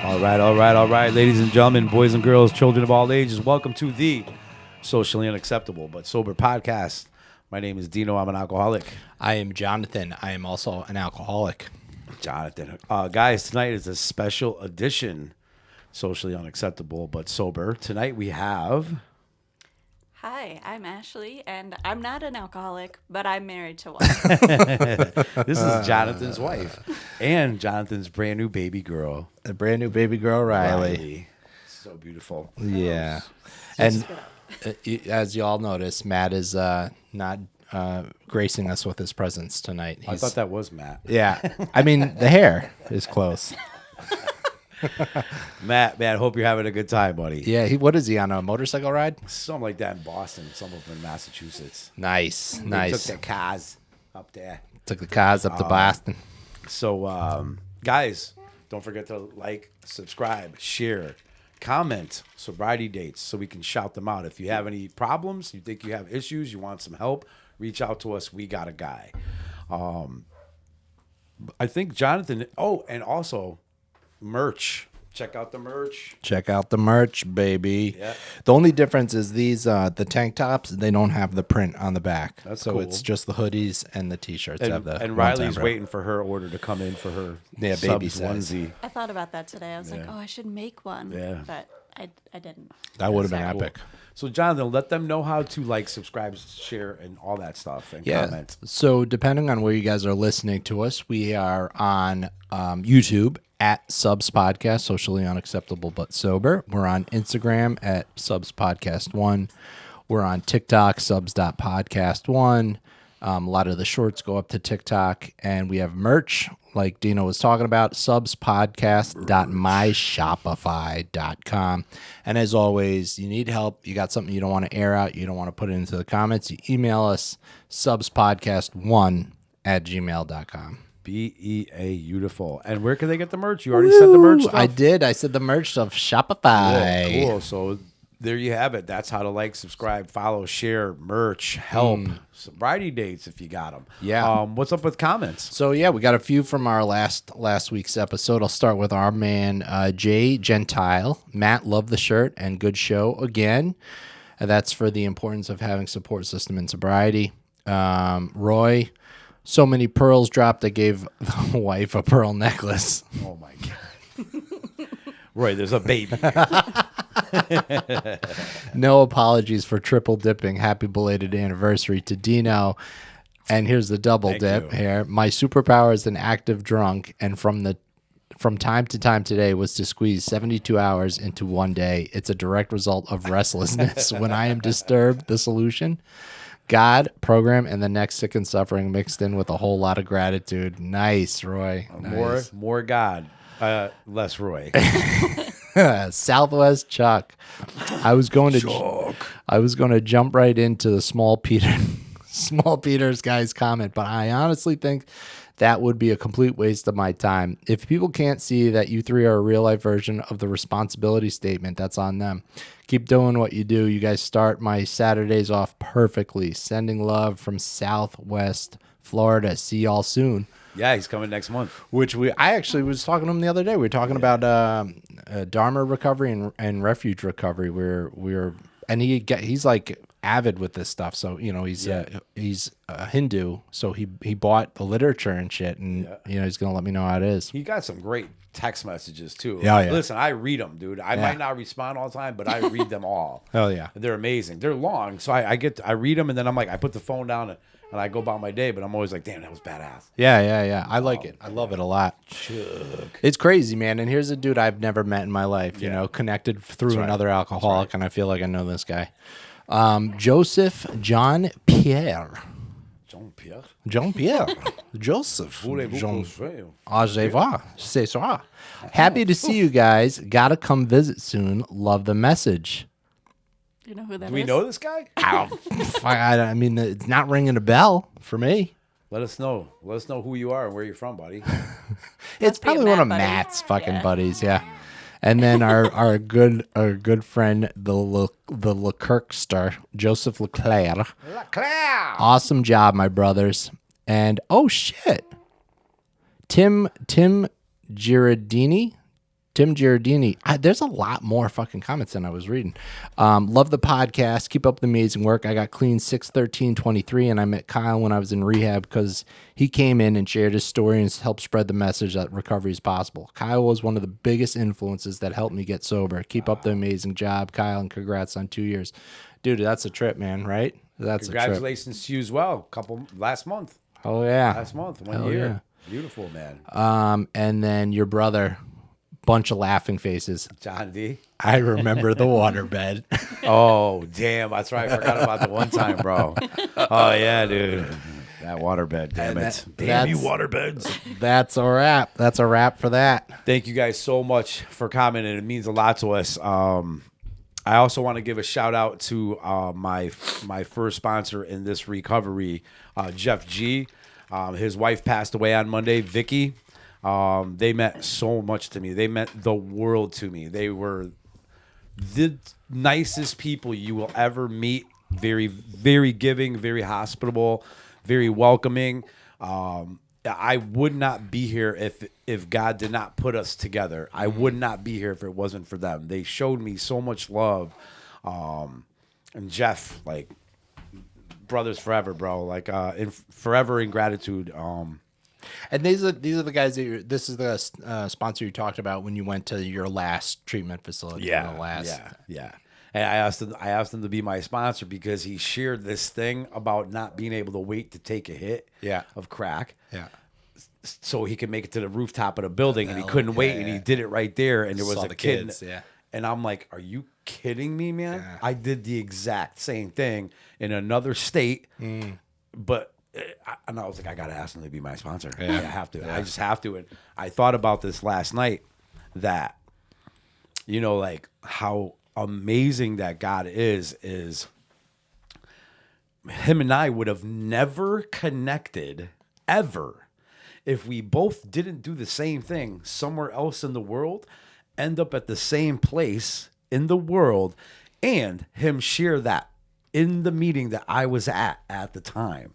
All right, ladies and gentlemen, boys and girls, children of all ages, welcome to the Socially Unacceptable but Sober podcast. My name is Dino. I'm an alcoholic. I am Jonathan. I am also an alcoholic. Jonathan. Guys, tonight is a special edition, Socially Unacceptable but Sober. Tonight we have... Hi, I'm Ashley, and I'm not an alcoholic, but I'm married to one. This is Jonathan's wife and Jonathan's brand new baby girl. A brand new baby girl, Riley. So beautiful. Yeah. And as you all notice, Matt is not gracing us with his presence tonight. I thought that was Matt. Yeah. I mean, the hair is close. Matt, hope you're having a good time, buddy. Yeah. What is he, on a motorcycle ride? Something like that in Boston, some of them in Massachusetts. Nice. They took their cars up there. Took the cars up to Boston. So, guys, don't forget to like, subscribe, share, comment, sobriety dates so we can shout them out. If you have any problems, you think you have issues, you want some help, reach out to us. We got a guy. I think Jonathan, and also merch. Check out the merch. Check out the merch, baby. Yeah. The only difference is these, the tank tops, they don't have the print on the back. That's so cool. It's just the hoodies and the t-shirts. And Riley's waiting for her order to come in for her baby subs size. onesie. I thought about that today. I was like, I should make one. Yeah. But I didn't. That would have been Sorry. epic. So, Jonathan, let them know how to like, subscribe, share, and all that stuff, and comment. So depending on where you guys are listening to us, we are on YouTube at Subs Podcast, Socially Unacceptable but Sober. We're on Instagram at Subs Podcast 1. We're on TikTok, subs.podcast1. A lot of the shorts go up to TikTok, and we have merch, like Dino was talking about, subspodcast.myshopify.com. And as always, you need help, you got something you don't want to air out, you don't want to put it into the comments, you email us, subspodcast1@gmail.com. Beautiful. And where can they get the merch? You already said the merch stuff? I did. I said the merch of Shopify. Cool. So there you have it. That's how to like, subscribe, follow, share, merch, help, sobriety dates if you got them. Yeah. What's up with comments? So yeah, we got a few from our last week's episode. I'll start with our man Jay Gentile. Matt, love the shirt and good show again. That's for the importance of having support system in sobriety. Roy, so many pearls dropped. I gave the wife a pearl necklace. Oh my God. Roy, there's a baby. No apologies for triple dipping. Happy belated anniversary to Dino. And here's the double dip here. My superpower is an active drunk, and from time to time today was to squeeze 72 hours into one day. It's a direct result of restlessness. When I am disturbed, the solution: God, program, and the next sick and suffering mixed in with a whole lot of gratitude. Nice, Roy. Nice. More God, less Roy. Southwest Chuck. I was going to jump right into the Small Peter's guy's comment, but I honestly think that would be a complete waste of my time. If people can't see that you three are a real life version of the responsibility statement, that's on them. Keep doing what you do. You guys start my Saturdays off perfectly. Sending love from Southwest Florida. See y'all soon. Yeah, he's coming next month. I actually was talking to him the other day. We were talking about Dharma recovery and refuge recovery. He's like avid with this stuff. So he's a Hindu. So he bought the literature and shit, and he's gonna let me know how it is. He got some great text messages too. Yeah. Listen, I read them, dude. I might not respond all the time, but I read them all. Hell yeah, they're amazing. They're long, so I read them, and then I'm like, I put the phone down and I go about my day, but I'm always like, damn, that was badass. Yeah. I like it. I love it a lot. It's crazy, man. And here's a dude I've never met in my life, connected through another alcoholic, and I feel like I know this guy. Joseph Jean Pierre. Joseph. C'est ça. Happy to see you guys. Gotta come visit soon. Love the message. You know who that is? Do we know this guy? I mean, it's not ringing a bell for me. Let us know. Let us know who you are and where you're from, buddy. It's probably one of buddy. Matt's fucking buddies, yeah. And then our good friend, the Leclercster, Joseph Leclerc. Awesome job, my brothers. And oh shit, Tim Giardini, Tim Giardini. There's a lot more fucking comments than I was reading. Love the podcast. Keep up the amazing work. I got clean 6/13/23, and I met Kyle when I was in rehab because he came in and shared his story and helped spread the message that recovery is possible. Kyle was one of the biggest influences that helped me get sober. Keep up the amazing job, Kyle, and congrats on 2 years. Dude, that's a trip, man, right? That's a trip. Congratulations to you as well. Last month. Oh, yeah. Last month, 1 Hell year. yeah. Beautiful, man. And then your brother, bunch of laughing faces. John D. I remember the waterbed. Oh, damn. That's right. I forgot about the one time, bro. Oh, yeah, dude. That waterbed, damn it. Damn you, waterbeds. That's a wrap. That's a wrap for that. Thank you guys so much for commenting. It means a lot to us. I also want to give a shout out to my first sponsor in this recovery, Jeff G. His wife passed away on Monday, Vicky. They meant so much to me. They meant the world to me. They were the nicest people you will ever meet. Very, very giving, very hospitable, very welcoming. I would not be here if God did not put us together. I would not be here if it wasn't for them. They showed me so much love. And Jeff, like, brothers forever, bro. Like, forever in gratitude. And these are the guys that this is the sponsor you talked about when you went to your last treatment facility. Yeah, the last. yeah. And I asked him to be my sponsor because he shared this thing about not being able to wait to take a hit of crack. Yeah. So he could make it to the rooftop of the building, and he couldn't wait, and he did it right there, and there was Saw a the kid. kids, yeah. And I'm like, are you kidding me, man? Yeah. I did the exact same thing in another state, but and I was like, I gotta ask him to be my sponsor. I have to. I just have to. And I thought about this last night, that, you know, like how amazing that God is him and I would have never connected ever if we both didn't do the same thing somewhere else in the world, end up at the same place in the world, and him share that in the meeting that I was at the time.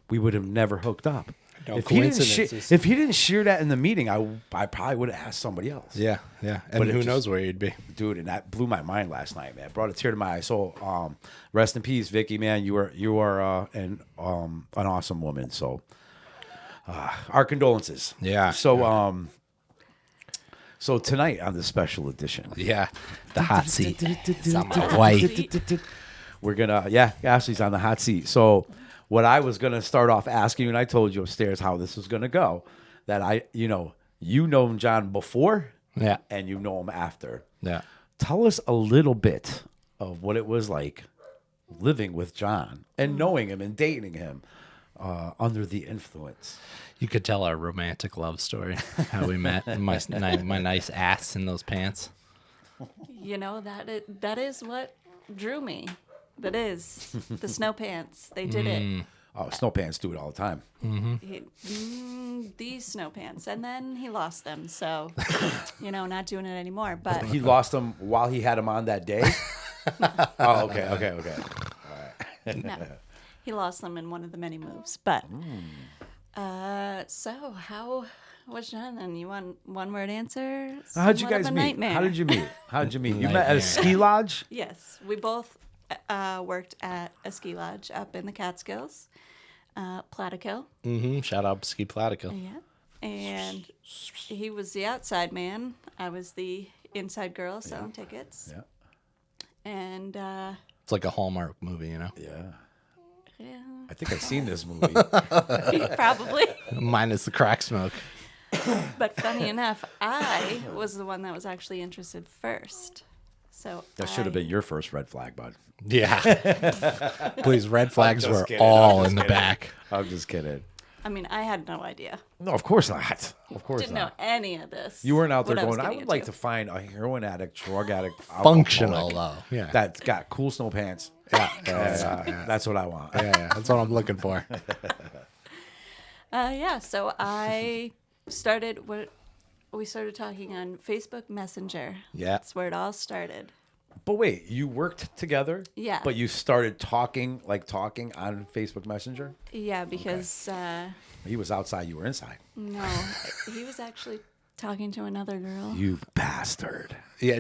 We would have never hooked up. No If he coincidences. if he didn't share that in the meeting, I probably would have asked somebody else. Yeah. And But who knows where you'd be. Dude, and that blew my mind last night, man. Brought a tear to my eye. So, rest in peace, Vicky, man. You are an awesome woman. So, our condolences. Yeah. So, so tonight on the special edition, Yeah. The hot seat. It's on my wife. we're gonna Ashley's on the hot seat. So, what I was gonna start off asking you, and I told you upstairs how this was gonna go, that you know him, John, before, Yeah. and you know him after. Yeah. Tell us a little bit of what it was like living with John and knowing him and dating him under the influence. You could tell our romantic love story, how we met, and my nice ass in those pants. You know, that is what drew me. That is the snow pants. They did it. Oh, snow pants do it all the time. These snow pants, and then he lost them. So, not doing it anymore. But He lost them while he had them on that day. Oh, okay. no, he lost them in one of the many moves. But so how was Jonathan? You want one word answer? How'd you Somewhat of guys a meet? Nightmare. How did you meet? You met at a ski lodge? Yes, we both worked at a ski lodge up in the Catskills, Platico. Shout out Ski Platico. Yeah, and he was the outside man. I was the inside girl selling tickets. Yeah. And It's like a Hallmark movie, you know? Yeah. I think I've seen this movie. probably. Minus the crack smoke. But funny enough, I was the one that was actually interested first. So That should have been your first red flag, bud. Yeah. Please, red flags just were kidding, all I'm in the just kidding. back. I'm just kidding. I mean, I had no idea. No, of course not. Of course Didn't know not. any of this. You weren't out there what was going, I getting would like into. to find a heroin addict, drug addict, Functional, alcoholic though. Yeah. that's got cool snow pants. Yeah. That's what I want. Yeah. That's what I'm looking for. So I started we started talking on Facebook Messenger. Yeah. That's where it all started. But wait, you worked together? Yeah. But you started talking on Facebook Messenger? Yeah, because He was outside, you were inside. no, he was actually talking to another girl. You bastard. Yeah,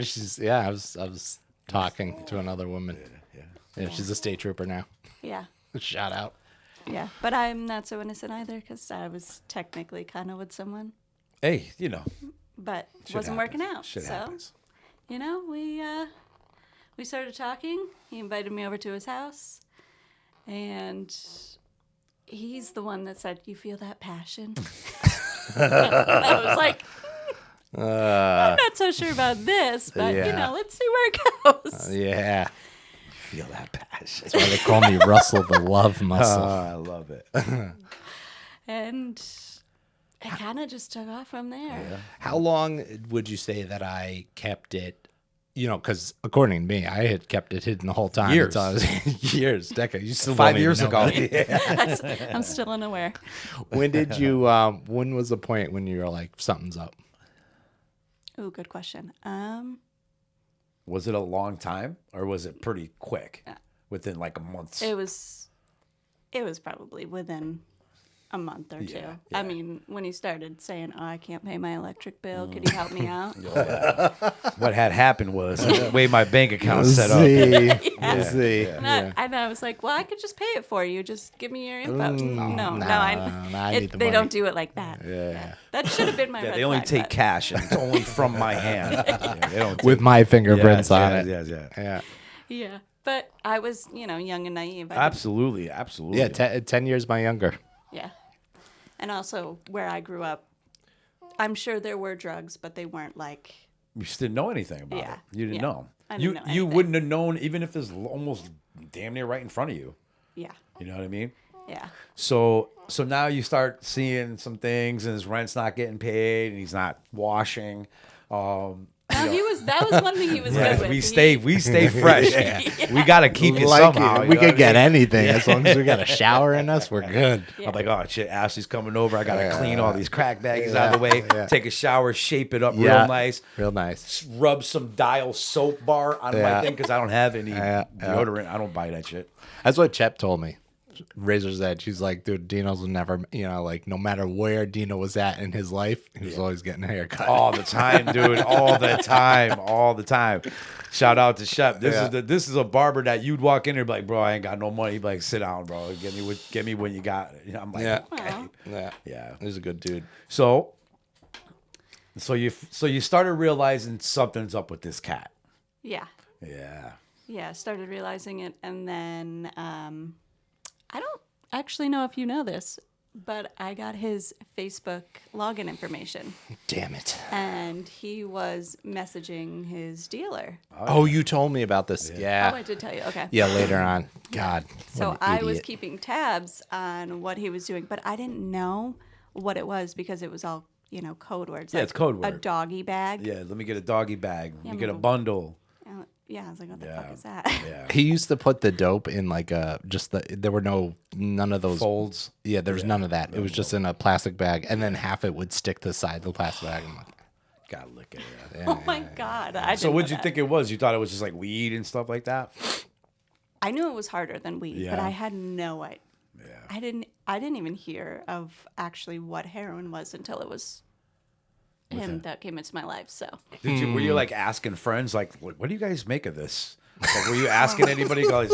I was talking to another woman. Yeah, she's a state trooper now. Yeah. Shout out. Yeah. But I'm not so innocent either because I was technically kind of with someone, Hey, you know, but shit wasn't happens. working out. Shit so, happens. you know, we started talking. He invited me over to his house, and he's the one that said, "You feel that passion?" I was like, I'm not so sure about this, but you Yeah. know, let's see where it goes. Yeah. Feel that passion. That's why they call me Russell the Love Muscle. I love it. And it kind of just took off from there. How long would you say that I kept it? You know, because according to me, I had kept it hidden the whole time. Years. until I was, years, decades. You still 5 don't even years know ago. about it. Yeah. I'm still unaware. When did you? When was the point when you were like, something's up? Ooh, good question. Was it a long time or was it pretty quick? Within like a month? It was probably within a month or two. Yeah. I mean, when he started saying, "Oh, I can't pay my electric bill. Could you help me out?" What had happened was the way my bank account set up. See. And I was like, "Well, I could just pay it for you. Just give me your info." No, I need the they money. don't do it like that. Yeah. That should have been my. Yeah, red they only flag, take but- cash and it's only from my hand. Yeah, they don't With my fingerprints on yes, it. yes, yes. Yeah. Yeah, but I was, young and naive. I didn't- Absolutely, absolutely. Yeah, 10 years my younger. Yeah, and also where I grew up, I'm sure there were drugs, but they weren't like. You just didn't know anything about Yeah, it. You didn't yeah. know. I You didn't know you anything. wouldn't have known even if it's almost damn near right in front of you. Yeah, You know what I mean? yeah. So now you start seeing some things, and his rent's not getting paid, and he's not washing. No, that was one thing he was good with. we stay fresh. We gotta keep it somehow. you We know could what I get mean? anything as long as we got a shower in us. We're good. Yeah. I'm like, oh shit, Ashley's coming over. I gotta clean all these crack baggies out of the way. Take a shower, shape it up real nice. Real nice. Rub some Dial soap bar on my thing because I don't have any Yeah. deodorant. I don't buy that shit. That's what Chep told me. Razor's Edge. She's like, dude, Dino's would never, like no matter where Dino was at in his life, he was always getting a haircut. All the time, dude. All the time. All the time. Shout out to Shep. This is a barber that you'd walk in there and be like, bro, I ain't got no money. He'd be like, sit down, bro. Get me when you got it. I'm like, Yeah. okay. Yeah. He's a good dude. So you started realizing something's up with this cat. Yeah, Yeah. yeah. Started realizing it, and then I don't actually know if you know this, but I got his Facebook login information, Damn it. and he was messaging his dealer. Oh, you told me about this. Oh, Yeah. I did tell you. Okay. Yeah, later on. God. So what an I was idiot. keeping tabs on what he was doing, but I didn't know what it was because it was all, code words. Yeah, it's code A word. doggy bag. Yeah, let me get a doggy bag. Let me get a but- bundle. Yeah, I was like, what the Yeah. fuck is that? Yeah. He used to put the dope in like there were none of those Folds. Yeah, there was none of that. It was just in a plastic bag, and then half it would stick to the side of the plastic bag. I'm like, Gotta look at it. Oh my God. I So didn't what'd know you that. think it was? You thought it was just like weed and stuff like that? I knew it was harder than weed, but Yeah. I had no idea. Yeah. I didn't even hear of actually what heroin was until it was him that came into my life. So Were you like asking friends, like, what do you guys make of this? Like, were you asking anybody? Because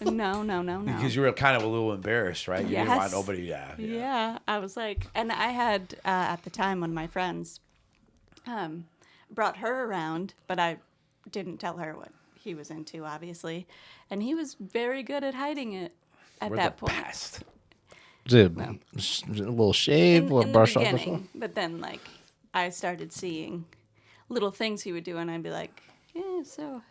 no. you were kind of a little embarrassed, right? You didn't want Yes. nobody. Yeah. Yeah, I was like, and I had at the time one of my friends brought her around, but I didn't tell her what he was into, obviously, and he was very good at hiding it at We're that the point. best. dude, a little shave, a In little the brush off the beginning, but then like I started seeing little things he would do, and I'd be like, yeah, so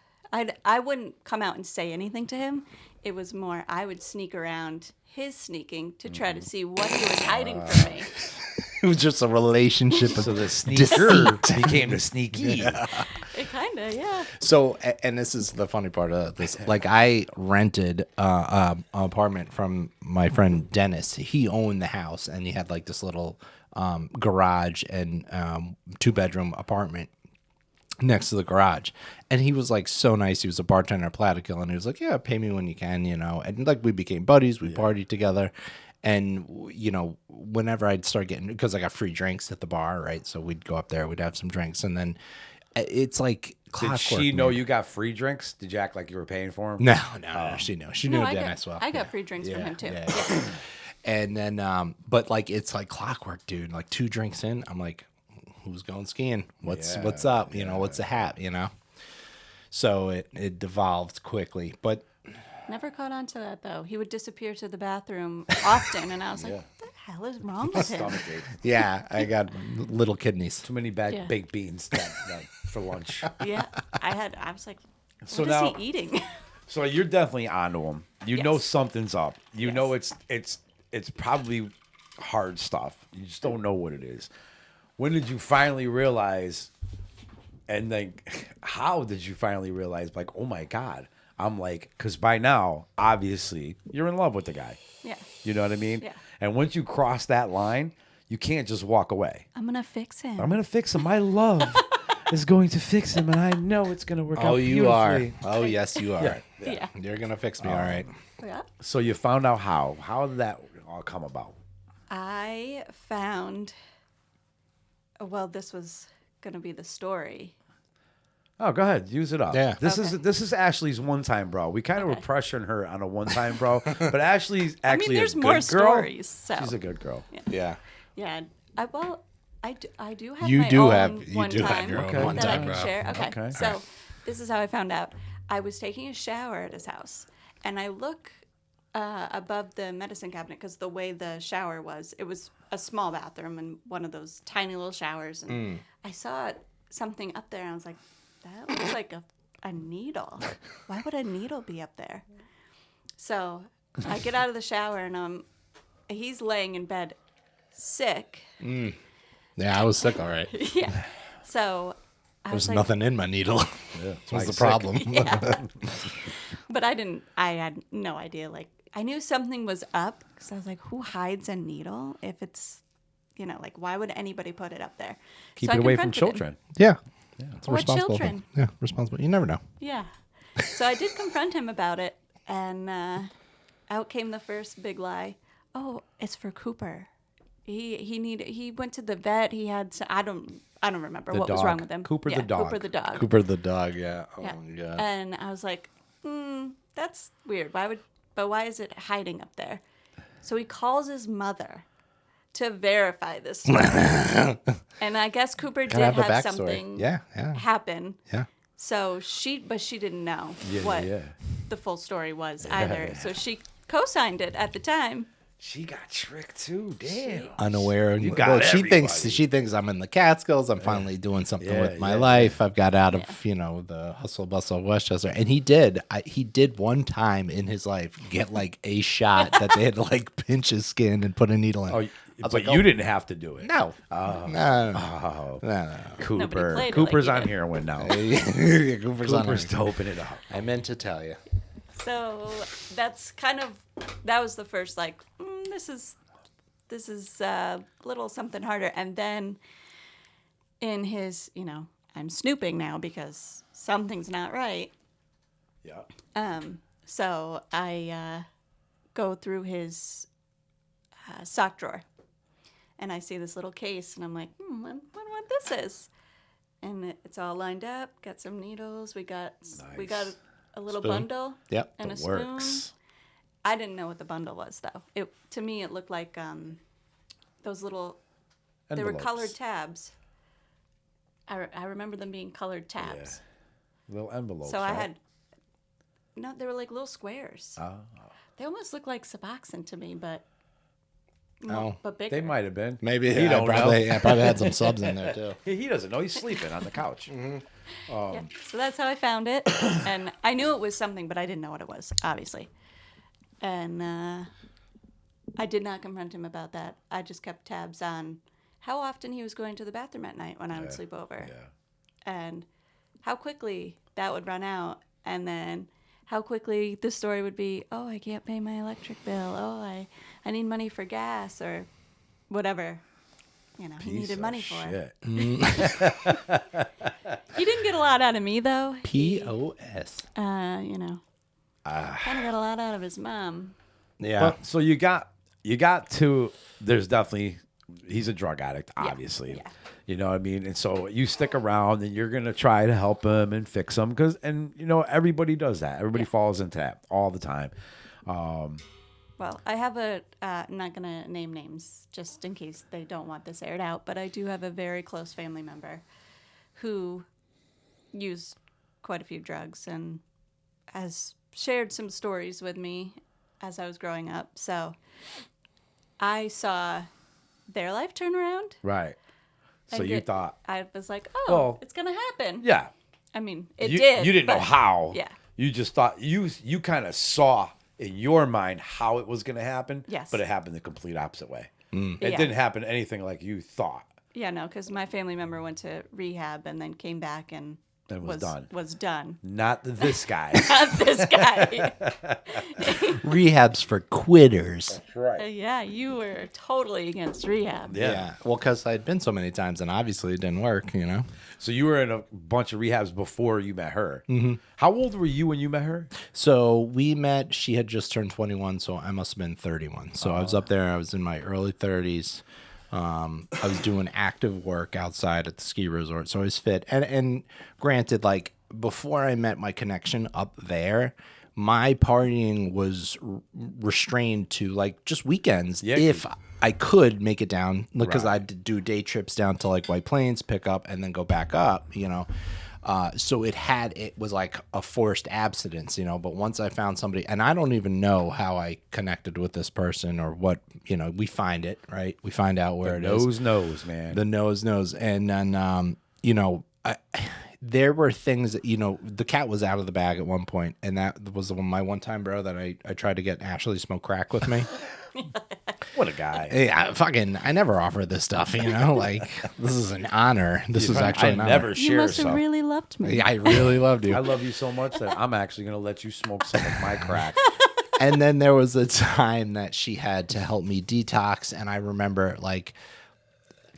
I wouldn't come out and say anything to him. It was more I would sneak around his sneaking to try to see what he was hiding from me. It was just a relationship of So the sneaker became the sneaky. It kind of, yeah. So, and this is the funny part of this. Like, I rented an apartment from my friend Dennis. He owned the house, and he had like this little garage and 2-bedroom apartment next to the garage. And he was like so nice. He was a bartender at Platikill, and he was like, "Yeah, pay me when you can," And like we became buddies. We partied together. And, you know, whenever I'd start getting, because I got free drinks at the bar, right? So we'd go up there, we'd have some drinks. And then it's like Did clockwork. she know man. you got free drinks? Did you act like you were paying for them? No, she knew. She knew No, Dennis well. I got free drinks from him too. Yeah. Yeah. And then, but like, it's like clockwork, dude. Like 2 drinks in, I'm like, who's going skiing? What's up? You know, what's the hat? You know? So it devolved quickly, but Never caught on to that though. He would disappear to the bathroom often, and I was like, "What the hell is wrong with him?" Stomach ache. yeah, I got little kidneys. Too many bad Yeah. baked beans that for lunch. Yeah, I was like, "What So is now- he eating?" So you're definitely onto him. You know Yes. something's up. You know Yes. it's probably hard stuff. You just don't know what it is. When did you finally realize? And like, how did you finally realize? Like, oh my God, I'm like, because by now, obviously, you're in love with the guy. Yeah, You know what I mean? Yeah. And once you cross that line, you can't just walk away. I'm gonna fix him. I'm gonna fix him. My love is going to fix him, and I know it's gonna work out. Oh, you are. beautifully. Oh, yes, you are. Yeah. You're gonna fix me, all right. Yeah. So you found out how? How did that all come about? I found. Well, this was gonna be the story. Oh, go ahead, use it up. Yeah. This Okay. is Ashley's one time, bro. We kind of were pressuring her on a one time, bro, but Ashley's actually there's a good more girl. stories, so. She's a good girl. Yeah. Yeah. I do have You my do own have- you one do have time your own Okay. one that I time, can bro. share. Okay. Okay. So this is how I found out. I was taking a shower at his house, and I look above the medicine cabinet because the way the shower was, it was a small bathroom and one of those tiny little showers, and I saw something up there, and I was like, that looks like a needle. Why would a needle be up there? So I get out of the shower, and he's laying in bed sick. Yeah, I was sick, all right. Yeah. So I There's was like, nothing in my needle. That's like the sick. problem. yeah. But I had no idea. Like, I knew something was up because I was like, who hides a needle if it's, like, why would anybody put it up there? Keep So I it away from confronted him. children. Yeah. It's a Or responsible children. thing. Yeah, responsible. You never know. Yeah. So I did confront him about it, and out came the first big lie. Oh, it's for Cooper. He went to the vet. He had I don't remember The what was wrong dog. with him. Cooper the Yeah, dog. Cooper the dog. Cooper the dog, yeah. Oh, Yeah. my God. And I was like, that's weird. Why is it hiding up there? So he calls his mother to verify this story. And I guess Cooper did Gotta have the have backstory. something Yeah. happen. Yeah. So she didn't know Yeah, what yeah. the full story was either. So she co-signed it at the time. She got tricked too. Damn. Unaware. You got well, she thinks everybody. I'm in the Catskills. I'm finally doing something Yeah, with my yeah, life. I've got out of the hustle bustle of Westchester, and he did. He did one time in his life get like a shot that they had to like pinch his skin and put a needle in. Oh, I but was like, you didn't have to do it. no, Oh. no, Oh, no. Cooper. played it Cooper's like you on did. heroin now. Cooper's on Cooper's it. doping it up. I meant to tell you. So that was the first like this is a little something harder. And then in his I'm snooping now because something's not right. Yeah. So I go through his sock drawer, and I see this little case, and I'm like, I wonder what this is. And it's all lined up. Got some needles. We got Nice. a little Spoon. bundle Yep. and a Works. spoon. I didn't know what the bundle was though. To me it looked like those little. They were Envelopes. colored tabs. I remember them being colored tabs. Little envelopes. So I right? had. No, they were like little squares. Oh. They almost look like Suboxone to me, but Oh, but bigger. They might have been. Maybe He don't probably, know. I probably had some subs in there too. He doesn't know. He's sleeping on the couch. Yeah. So that's how I found it, and I knew it was something, but I didn't know what it was, obviously. And I did not confront him about that. I just kept tabs on how often he was going to the bathroom at night when I would sleep over, Yeah. and how quickly that would run out, and then how quickly the story would be, oh, I can't pay my electric bill. Oh, I need money for gas or whatever. He Piece needed of money for. shit. He didn't get a lot out of me though. POS. Kind of got a lot out of his mom. Yeah. But, so you got you got to. There's definitely he's a drug addict, obviously. Yeah. You know what I mean? And so you stick around and you're going to try to help him and fix him everybody does that. Everybody falls into that all the time. Well, I have I'm not going to name names just in case they don't want this aired out, but I do have a very close family member who used quite a few drugs and has shared some stories with me as I was growing up. So I saw their life turn around. Right. So And you thought, I was like, Well, it's going to happen. yeah. I mean, it you, did. You didn't know but- how. Yeah. You just thought you kind of saw in your mind how it was going to happen. Yes. But it happened the complete opposite way. It Yeah. didn't happen anything like you thought. Yeah, no, because my family member went to rehab and then came back and Was done. Was done. Not this guy. Not this guy. Rehab's for quitters. Right. Yeah, you were totally against rehab. Yeah. Well, because I'd been so many times and obviously it didn't work, you know? So you were in a bunch of rehabs before you met her. Mm-hmm. How old were you when you met her? So we met, she had just turned 21, so I must have been 31. So I was up there, I was in my early 30s. I was doing active work outside at the ski resort, so I was fit. And granted, like, before I met my connection up there, my partying was restrained to, like, just weekends. Yeah, if I could make it down, because Right. I'd do day trips down to, like, White Plains, pick up, and then go back up, you know. So it was like a forced abstinence, you know, but once I found somebody, and I don't even know how I connected with this person or what, you know, we find it, right? We find out where it is. Knows, man. The nose knows. And then, you know, there were things that, you know, the cat was out of the bag at one point, and that was my one time, bro, that I tried to get Ashley to smoke crack with me. What a guy. Yeah, I never offered this stuff, you know, like, this is an honor. This is actually an honor. never You share must have some. really loved me. Yeah, I really loved you. I love you so much that I'm actually going to let you smoke some of my crack. And then there was a time that she had to help me detox, and I remember, like,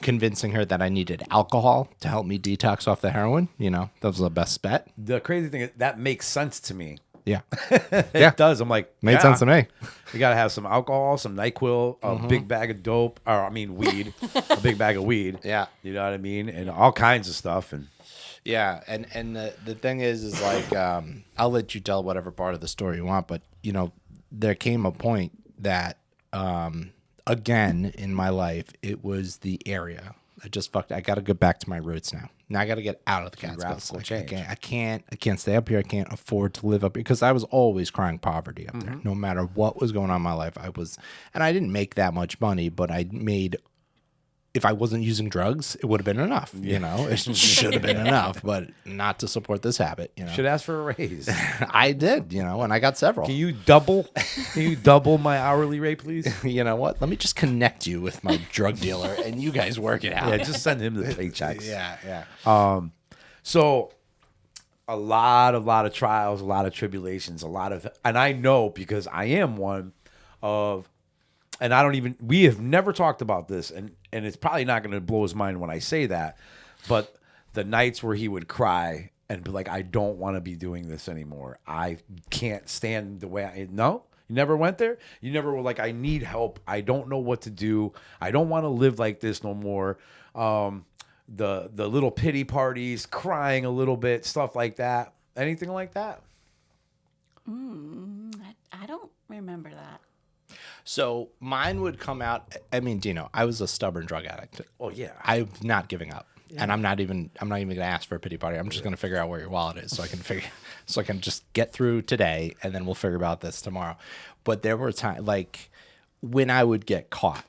convincing her that I needed alcohol to help me detox off the heroin. You know, that was the best bet. The crazy thing is that makes sense to me. Yeah. It does. I'm like, Made sense to me. You got to have some alcohol, some NyQuil, a big bag of dope, weed, a big bag of weed. Yeah. You know what I mean? And all kinds of stuff. And Yeah. And the thing is like, I'll let you tell whatever part of the story you want, but, you know, there came a point that, again, in my life, it was the area. I got to get back to my roots now. Now I got to get out of the Catskills. Radical Like, change. I can't stay up here. I can't afford to live up here because I was always crying poverty up there. No matter what was going on in my life, and I didn't make that much money, but I made, if I wasn't using drugs, it would have been enough. You know, it should have been enough, but not to support this habit. You know, should ask for a raise. I did. You know, and I got several. Can you double my hourly rate, please? You know what? Let me just connect you with my drug dealer, and you guys work it out. Yeah, just send him the paychecks. Yeah. So a lot of trials, a lot of tribulations, and I know because I am one of, and we have never talked about this, and it's probably not going to blow his mind when I say that, but the nights where he would cry and be like, I don't want to be doing this anymore. I can't stand the way no? You never went there? You never were like, I need help. I don't know what to do. I don't want to live like this no more. The little pity parties, crying a little bit, stuff like that. Anything like that? I don't remember that. So mine would come out. I mean, Dino, I was a stubborn drug addict. Oh yeah. I'm not giving up, and I'm not even going to ask for a pity party. I'm just going to figure out where your wallet is, so I can just get through today, and then we'll figure about this tomorrow. But there were times like when I would get caught.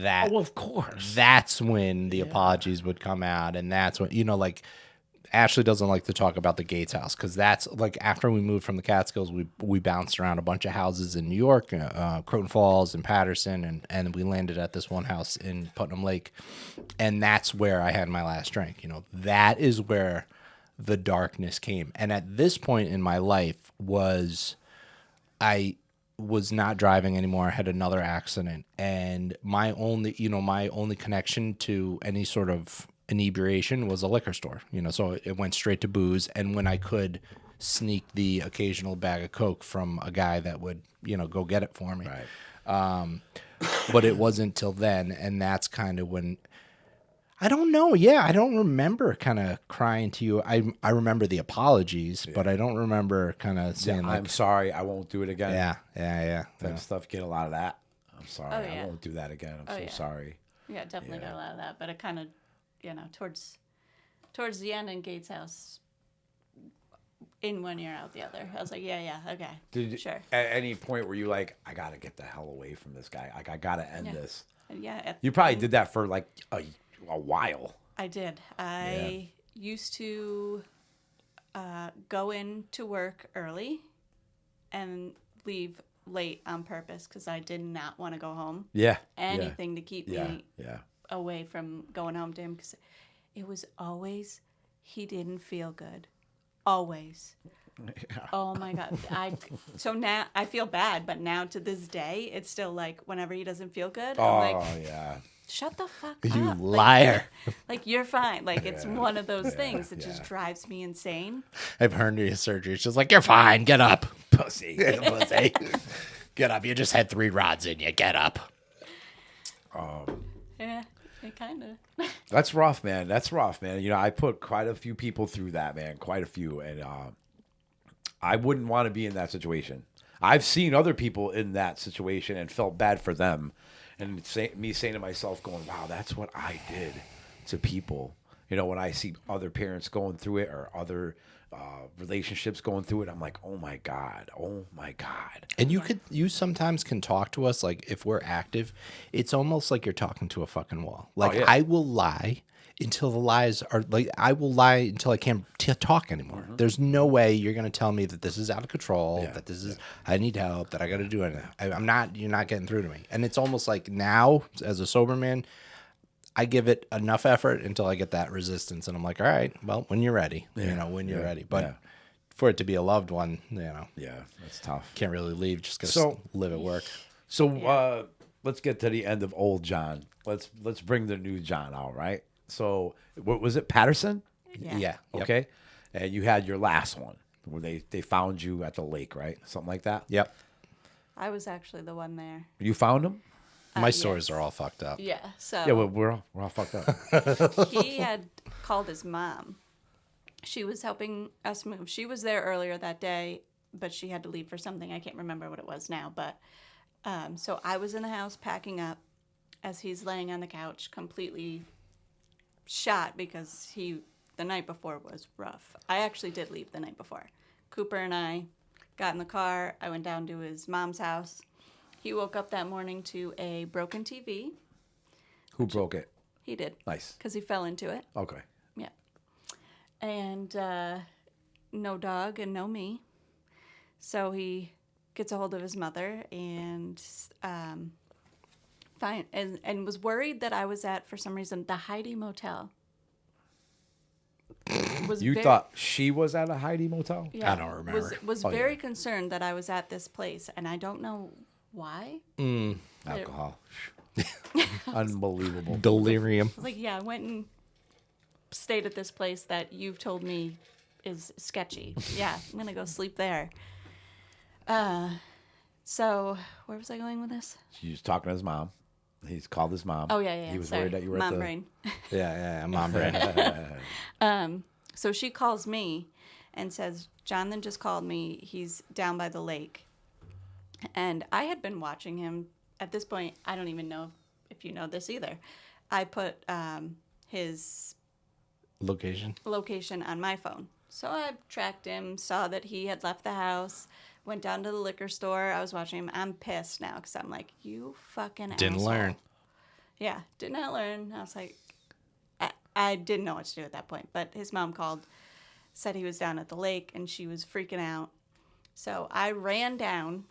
Of course. That's when the apologies would come out, and that's when, you know, like, Ashley doesn't like to talk about the Gates house because that's like after we moved from the Catskills, we bounced around a bunch of houses in New York, Croton Falls and Patterson, and we landed at this one house in Putnam Lake, and that's where I had my last drink. You know, that is where the darkness came, and at this point in my life I was not driving anymore. I had another accident, and my only connection to any sort of inebriation was a liquor store, you know, so it went straight to booze. And when I could sneak the occasional bag of Coke from a guy that would, you know, go get it for me. Right. but it wasn't till then, and that's kind of when. I don't know. Yeah, I don't remember kind of crying to you. I remember the apologies, but I don't remember kind of saying like, I'm sorry, I won't do it again. yeah. Type stuff. Get a lot of that. I'm sorry, Oh, yeah. I won't do that again. I'm so yeah. sorry. Yeah, definitely got a lot of that. But it kind of, towards the end in Gates' house, in one ear, out the other. I was like, yeah, okay, Did sure. at any point were you like, I gotta get the hell away from this guy? Like I gotta end this. And yeah, You probably did that for like a while. I did. I used to go in to work early and leave late on purpose because I did not want to go home. Yeah. Anything to keep me Yeah. away from going home to him because it was always he didn't feel good. Always. Yeah. Oh my God. So now I feel bad, but now to this day, it's still like whenever he doesn't feel good, I'm like, yeah. shut the fuck you up. liar. Like you're fine. Like it's one of those things that yeah. just drives me insane. I've hernia surgery. She's like, you're fine. Get up. Pussy. Pussy. Get up. You just had 3 rods in you. Get up. Yeah, it kind of. That's rough, man. That's rough, man. You know, I put quite a few people through that, man. Quite a few. And I wouldn't want to be in that situation. I've seen other people in that situation and felt bad for them. And me saying to myself, going, wow, that's what I did to people. You know, when I see other parents going through it or other relationships going through it, I'm like, oh my God. And you sometimes can talk to us like if we're active, it's almost like you're talking to a fucking wall. Like yeah. I will lie until the lies are like I will lie until I can't talk anymore. Mm-hmm. There's no way you're going to tell me that this is out of control, Yeah. that this is I need help, that I got to do anything. I'm not. You're not getting through to me. And it's almost like now as a sober man, I give it enough effort until I get that resistance, and I'm like, all right, well, when you're ready, when you're ready. But for it to be a loved one, Yeah, that's tough. can't really leave. Just gotta So- live at work. So let's get to the end of old John. Let's bring the new John out, right? So what was it, Patterson? Yeah. Yep. Okay. And you had your last one where they found you at the lake, right? Something like that. Yep. I was actually the one there. You found him? My yes. stories are all fucked up. Yeah. So Yeah, well, we're all fucked up. he had called his mom. She was helping us move. She was there earlier that day, but she had to leave for something. I can't remember what it was now. But so I was in the house packing up as he's laying on the couch, completely shot because the night before was rough. I actually did leave the night before. Cooper and I got in the car. I went down to his mom's house. He woke up that morning to a broken TV. Who broke it? He did. Nice. Because he fell into it. Okay. Yeah. And no dog and no me. So he gets a hold of his mother and and was worried that I was at, for some reason, the Heidi Motel. You thought she was at a Heidi Motel? Yeah, I don't remember. Was Oh, very yeah. concerned that I was at this place, and I don't know why. Alcohol. Unbelievable. Delirium. I was like, yeah, I went and stayed at this place that you've told me is sketchy. Yeah, I'm gonna go sleep there. So where was I going with this? He was talking to his mom. He's called his mom. Oh yeah. He was Sorry. worried that you were Mom at the. brain. Yeah, mom brain. So she calls me and says, Jonathan just called me. He's down by the lake. And I had been watching him. At this point, I don't even know if you know this either. I put his Location. location on my phone. So I tracked him, saw that he had left the house, went down to the liquor store. I was watching him. I'm pissed now because I'm like, you fucking Didn't asshole. learn. Yeah, did not learn. I was like, I didn't know what to do at that point. But his mom called, said he was down at the lake, and she was freaking out. So I ran down,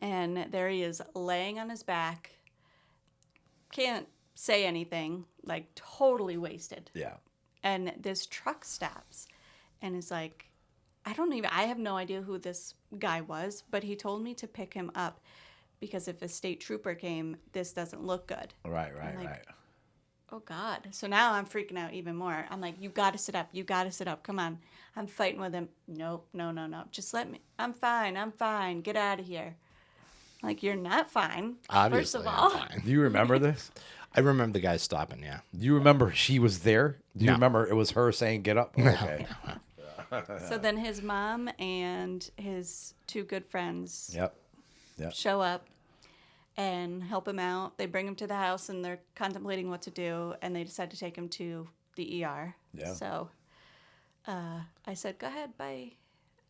and there he is laying on his back. Can't say anything, like totally wasted. Yeah. And this truck stops and is like, I have no idea who this guy was, but he told me to pick him up because if a state trooper came, this doesn't look good. Right. like, Oh, God. So now I'm freaking out even more. I'm like, you got to sit up. You got to sit up. Come on. I'm fighting with him. Nope. No. Just let me. I'm fine. Get out of here. Like, you're not fine. Obviously, First of all. I'm fine. Do you remember this? I remember the guy stopping. Yeah. Do you remember she was there? Do you No. remember it was her saying, get up? Okay. So then his mom and his two good friends Yep. Yep. show up and help him out. They bring him to the house and they're contemplating what to do, and they decide to take him to the ER. Yeah. So I said, go ahead, bye.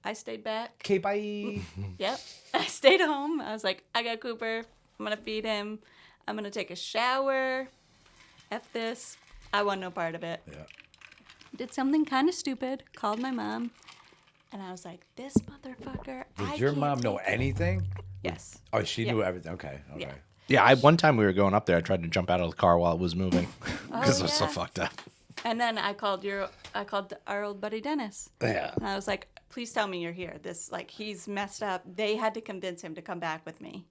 I stayed back. Okay, bye. Yep. I stayed home. I was like, I got Cooper. I'm going to feed him. I'm going to take a shower. F this. I want no part of it. Yeah. Did something kind of stupid. Called my mom. And I was like, this motherfucker. Did your mom know anything? Yes. Oh, she Yeah. knew everything. Okay. Okay. Yeah. Yeah. One time we were going up there, I tried to jump out of the car while it was moving because it was so yeah. fucked up. And then I called our old buddy Dennis. Yeah. And I was like, please tell me you're here. This, like, he's messed up. They had to convince him to come back with me.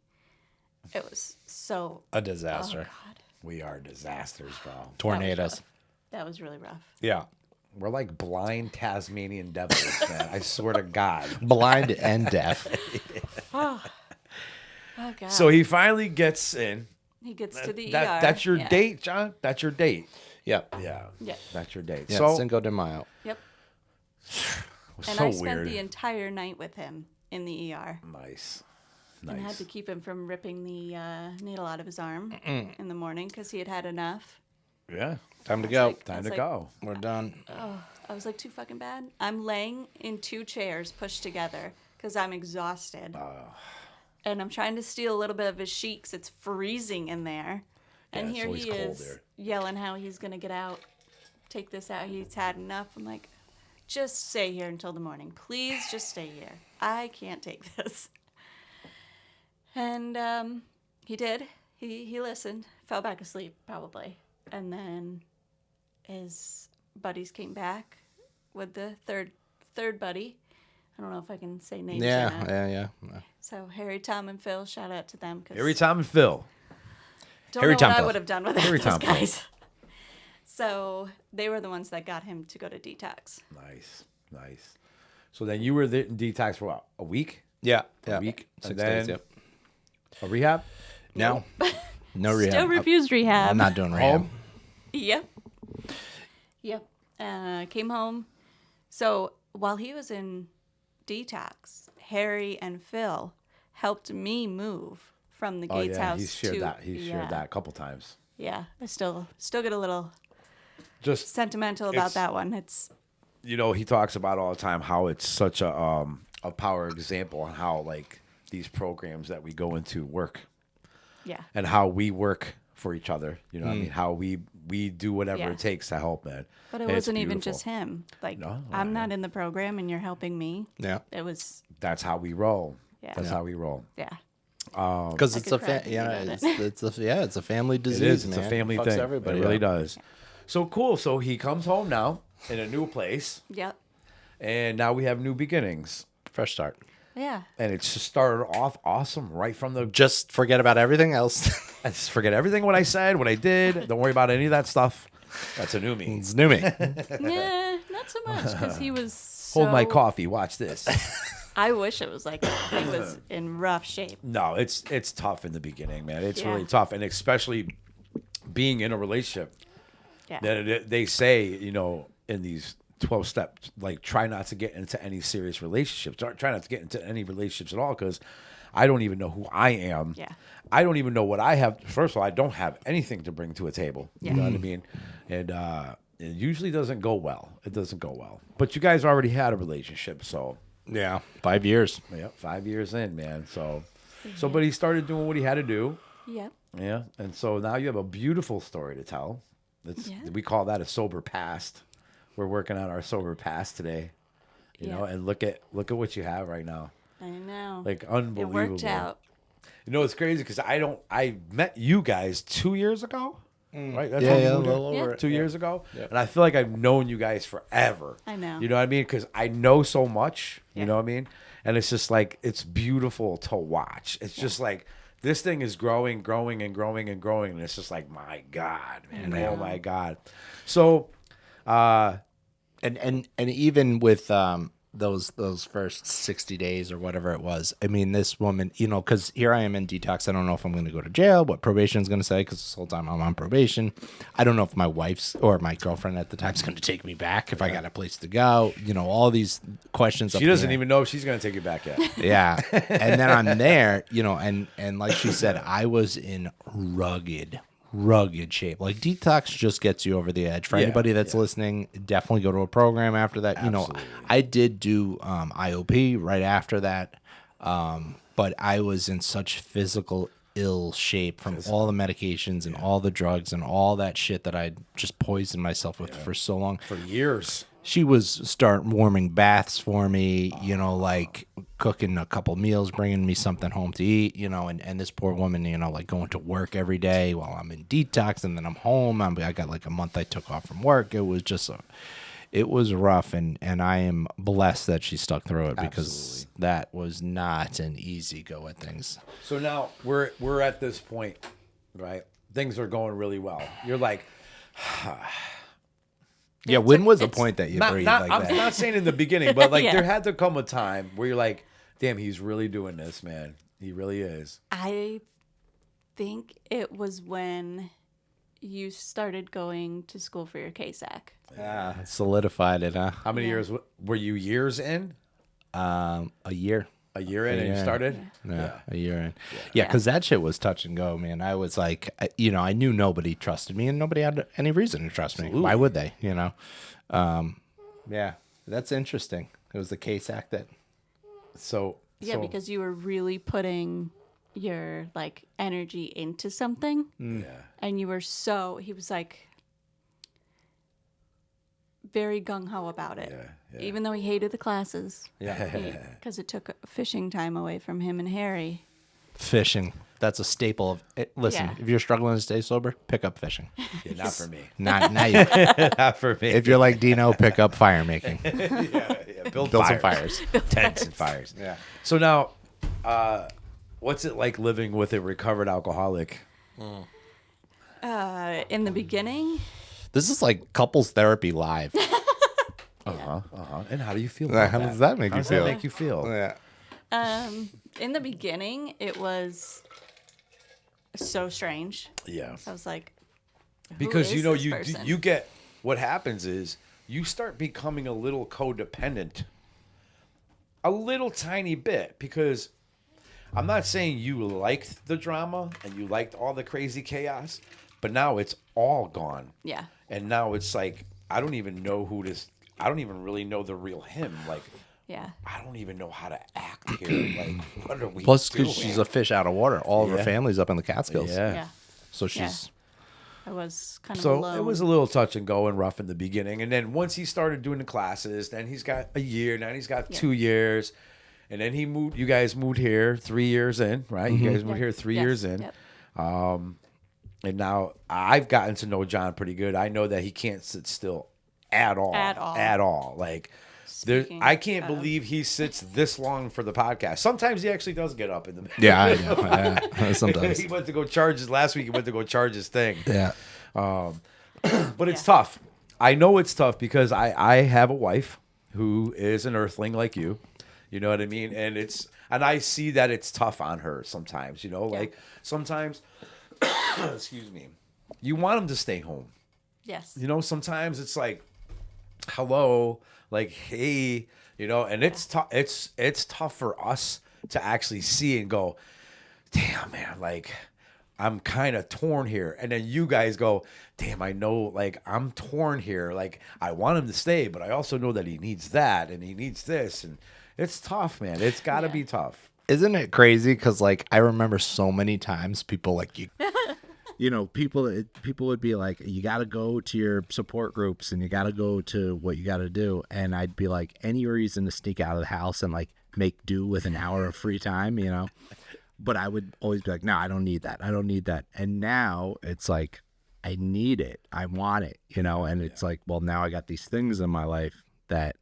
It was so. A disaster. Oh, God. We are disasters, bro. Tornadoes. That was really rough. Yeah. We're like blind Tasmanian devils, man. I swear to God. Blind and deaf. Oh, God. So he finally gets in. he gets to the ER. That's your Yeah. date, John? That's your date. Yep. Yeah. Yeah. That's your date. Yeah. So Cinco de Mayo. Yep. was And so I spent weird. the entire night with him in the ER. Nice. And I had Nice. to keep him from ripping the needle out of his arm in the morning because he had had enough. Yeah. Time to go. like- Time was to like- go. We're done. I was like, too fucking bad. I'm laying in two chairs pushed together because I'm exhausted. And I'm trying to steal a little bit of his sheet 'cause it's freezing in there. And Yeah, it's here always he cold is there. yelling how he's going to get out, take this out. He's had enough. I'm like, just stay here until the morning. Please just stay here. I can't take this. And he did. He listened, fell back asleep probably. And then his buddies came back with the third buddy. I don't know if I can say names or Yeah. not. Yeah. So Harry, Tom, and Phil, shout out to them. 'Cause Harry, Tom, and Phil. don't Harry, know Tom, what I Phil. would have done with Harry, those Tom, Phil. guys. So they were the ones that got him to go to detox. Nice. Nice. So then you were in detox for what? A week? Yeah. A week? 6 And days. then Yep. a rehab? No. No rehab. Still refused rehab. I'm not doing rehab. Home? Yep. Yep. Came home. So while he was in detox, Harry and Phil helped me move from the Oh, Gates yeah. house He shared to that. He shared that a couple times. Yeah, I still get a little Just sentimental about It's- that one. It's he talks about all the time how it's such a power example on how like these programs that we go into work yeah. and how we work for each other. You know what I mean? How we do whatever Yeah. it takes to help, man. But it And it's wasn't even beautiful. just him. Like No, I'm not in the program and you're helping me. Yeah. It was That's how we roll. Yeah. That's how we roll. yeah. Because I it's could a cry thinking it's a family disease. It is. It's man. a family Fucks thing. Everybody it really up. does. So cool. So he comes home now in a new place, Yep. and now we have new beginnings. Fresh start. Yeah. And it's just started off awesome right from the. Just forget about everything else. I just forget everything what I said, what I did. Don't worry about any of that stuff. That's a new me. It's new me. Yeah, not so much because he was. So, Hold my coffee. Watch this. I wish it was like that. He was in rough shape. No, it's tough in the beginning, man. It's Yeah. really tough, and especially being in a relationship. Yeah. That they say, in these 12 steps, like try not to get into any serious relationships. Try not to get into any relationships at all, because I don't even know who I am. Yeah. I don't even know what I have. First of all, I don't have anything to bring to a table. Yeah. You know what I mean? And it usually doesn't go well. It doesn't go well. But you guys already had a relationship, so. Yeah. 5 years. Yep, 5 years in, man. So, but he started doing what he had to do. Yep. Yeah, and so now you have a beautiful story to tell. Yeah. We call that a sober past. We're working on our sober past today, you know. Yeah. And look at what you have right now, I know. like it unbelievable. worked out. It's crazy because I met you guys 2 years ago, right? That's Yeah, when we yeah, a moved in? little over it. 2 years ago, and I feel like I've known you guys forever. I know. You know what I mean? Because I know so much. You Yeah. know what I mean? And it's just like it's beautiful to watch. It's just like this thing is growing, growing, and growing and growing, and it's just like my God, man! know. Oh my God! So, And even with those first 60 days or whatever it was. I mean, this woman, you know, because here I am in detox. I don't know if I'm going to go to jail, what probation is going to say, because this whole time I'm on probation. I don't know if my wife's or my girlfriend at the time is going to take me back, if I got a place to go. You know, all these questions. She doesn't even know if she's going to take you back yet. Yeah. And then I'm there, you know, and like she said, I was in rugged shape. Like detox just gets you over the edge. For anybody that's listening, definitely go to a program after that. Absolutely. You know, I did do IOP right after that, but I was in such physical ill shape from all the medications and all the drugs and all that shit that I just poisoned myself with for so long. For years. She was starting warming baths for me, you know, like cooking a couple meals, bringing me something home to eat, you know, and this poor woman, you know, like going to work every day while I'm in detox, and then I'm home. I got like a month I took off from work. It was just it was rough, and I am blessed that she stuck through it, because that was not an easy go at things. So now we're at this point, right? Things are going really well. You're like, yeah, when was the point that you not, breathed not, like I'm that? not saying in the beginning, but like Yeah. there had to come a time where you're like, damn, he's really doing this, man. He really is. I think it was when you started going to school for your KSAC. Yeah, solidified it, huh? How many years were you? Years in? A year. A year in, and you year in. started? Yeah, a year in. Yeah, because that shit was touch and go, man. I was like, you know, I knew nobody trusted me, and nobody had any reason to trust me. Why would they? You know, yeah, that's interesting. It was the KSAC that. So Because you were really putting your like energy into something, and you were he was like very gung ho about it. Even though he hated the classes. Because it took fishing time away from him and Harry. Fishing. That's a staple of it. Listen, Yeah. if you're struggling to stay sober, pick up fishing. Yeah, not for me. Not you. Not for me. If you're like Dino, pick up fire making. Build some fires. Tents and fires. Yeah. So now, what's it like living with a recovered alcoholic? In the beginning, This is like couples therapy live. And how do you feel? How About does that make How you does feel? that make you feel? Yeah. in the beginning, it was so strange. Yeah. So I was like, who Because is you know this person? you get what happens is you start becoming a little codependent, a little tiny bit. Because I'm not saying you liked the drama and you liked all the crazy chaos, but now it's all gone. Yeah. And now it's like I don't even know who this. I don't even really know the real him. Like Yeah. I don't even know how to act here. Like what are we Plus, doing? because she's a fish out of water. All of her Yeah. family's up in the Catskills. Yeah. So she's. I was kind of So alone. it was a little touch and go and rough in the beginning. And then once he started doing the classes, then he's got a year. Now he's got 2 years. And then he moved. You guys moved here 3 years in, right? You guys moved here 3 years in. Yep. And now I've gotten to know John pretty good. I know that he can't sit still at all. At all. Like, Speaking I can't of- believe he sits this long for the podcast. Sometimes he actually does get up in the middle. Yeah, I know. Yeah. Sometimes. He went to go charge his last week. He went to go charge his thing. Yeah. But it's tough. I know it's tough because I have a wife who is an earthling like you. You know what I mean? And I see that it's tough on her sometimes, you know, like sometimes, excuse me, you want them to stay home. Yes. You know, sometimes it's like, hello, like, hey, you know, and it's tough. It's tough for us to actually see and go, damn, man, like, I'm kind of torn here. And then you guys go, damn, I know, like, I'm torn here. Like, I want him to stay, but I also know that he needs that and he needs this. And it's tough, man. It's got to be tough. Isn't it crazy? Because like I remember so many times people like you know, people would be like, you got to go to your support groups and you got to go to what you got to do. And I'd be like, any reason to sneak out of the house and like make do with an hour of free time, you know? But I would always be like, no, I don't need that. I don't need that. And now it's like, I need it. I want it, you know? And it's like, well, now I got these things in my life that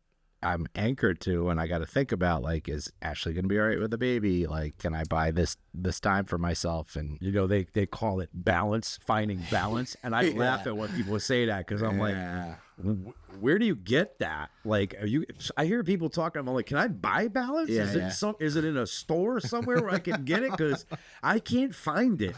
I'm anchored to, and I got to think about, like, is Ashley going to be all right with the baby? Like, can I buy this time for myself? And You know, they call it balance, finding balance. And I laugh at when people say that because I'm like, Where do you get that? Like, are you? I hear people talking. I'm like, can I buy balance? Yeah, is yeah. it is it in a store somewhere where I can get it? Because I can't find it.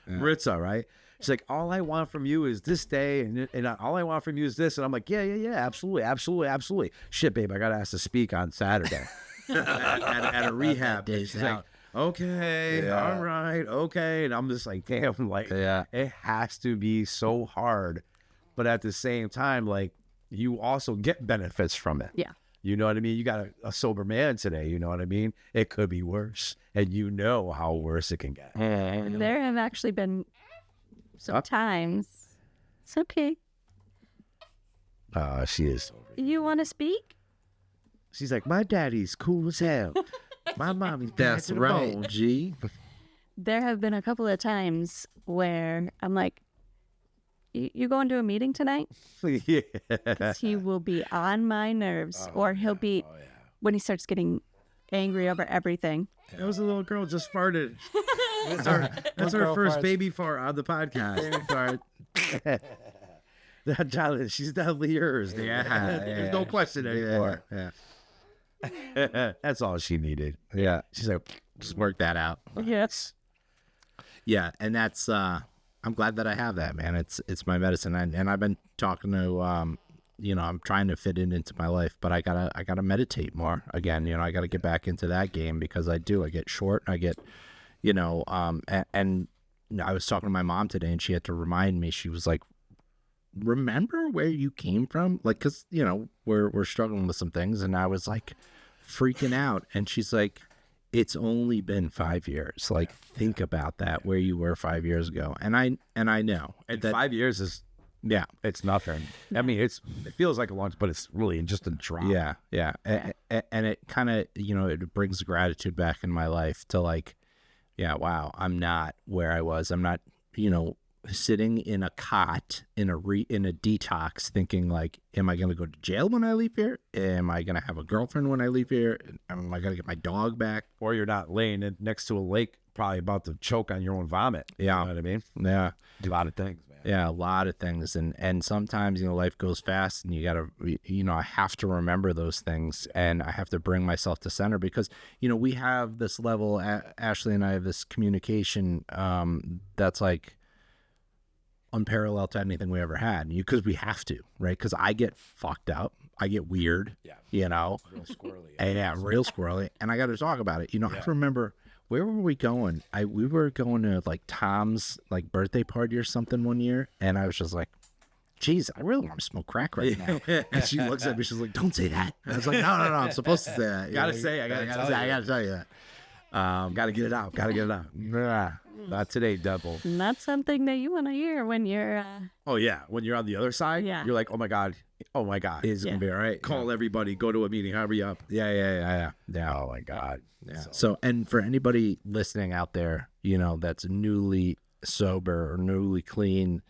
Maritza, right? She's like, all I want from you is this day, and all I want from you is this. And I'm like, yeah, absolutely. Shit, babe, I got asked to speak on Saturday at a rehab. Days She's out. like, okay, all right, okay. And I'm just like, damn, like, it has to be so hard. But at the same time, like, you also get benefits from it. Yeah. You know what I mean? You got a sober man today. You know what I mean? It could be worse. And you know how worse it can get. There have actually been some times. It's okay. She is sober. You want to speak? She's like, my daddy's cool as hell. My mommy's bad That's to the right, bone. G. There have been a couple of times where I'm like, you going to a meeting tonight? Yeah. Because he will be on my nerves, or he'll be when he starts getting angry over everything. That was a little girl just farted. That's our first baby fart on the podcast. Baby fart. That child, she's definitely yours. Yeah. There's no question anymore. Yeah. That's all she needed. Yeah. She's like, Just work that out. Yes. Yeah, and that's I'm glad that I have that, man. It's my medicine, and I've been talking to I'm trying to fit it into my life, but I gotta meditate more again. I gotta get back into that game because I get short. I get, and I was talking to my mom today, and she had to remind me. She was like, remember where you came from, like, because we're struggling with some things, and I was like freaking out, and she's like, it's only been 5 years. Like, think about that, where you were 5 years ago. And I know and that, 5 years is, yeah, it's nothing. I mean, it feels like a lunch, but it's really just a drop. yeah. And it kind of, it brings gratitude back in my life to, like, yeah, wow, I'm not where I was. I'm not, sitting in a cot in a detox thinking like, am I going to go to jail when I leave here? Am I going to have a girlfriend when I leave here? Am I going to get my dog back? Or you're not laying next to a lake, probably about to choke on your own vomit. Yeah. You know what I mean? Yeah. A lot of things, man. Yeah, a lot of things. And sometimes, life goes fast and you got to, I have to remember those things, and I have to bring myself to center because, we have this level, Ashley and I have this communication that's like unparalleled to anything we ever had, because we have to, right? Because I get fucked up. I get weird, Real squirrely. yeah, real squirrely. And I got to talk about it. I remember, where were we going? We were going to like Tom's like birthday party or something one year, and I was just like, geez, I really want to smoke crack right now. And she looks at me, she's like, don't say that. And I was like, no, I'm supposed to say that. Gotta say, I gotta tell you that. Gotta get it out. Yeah. Not today, devil. Not something that you want to hear when you're. Oh yeah, when you're on the other side, Yeah. you're like, oh my god, It's gonna be all right. Call everybody, go to a meeting, hurry up. Yeah. Oh my god. Yeah. So, and for anybody listening out there, that's newly sober or newly clean,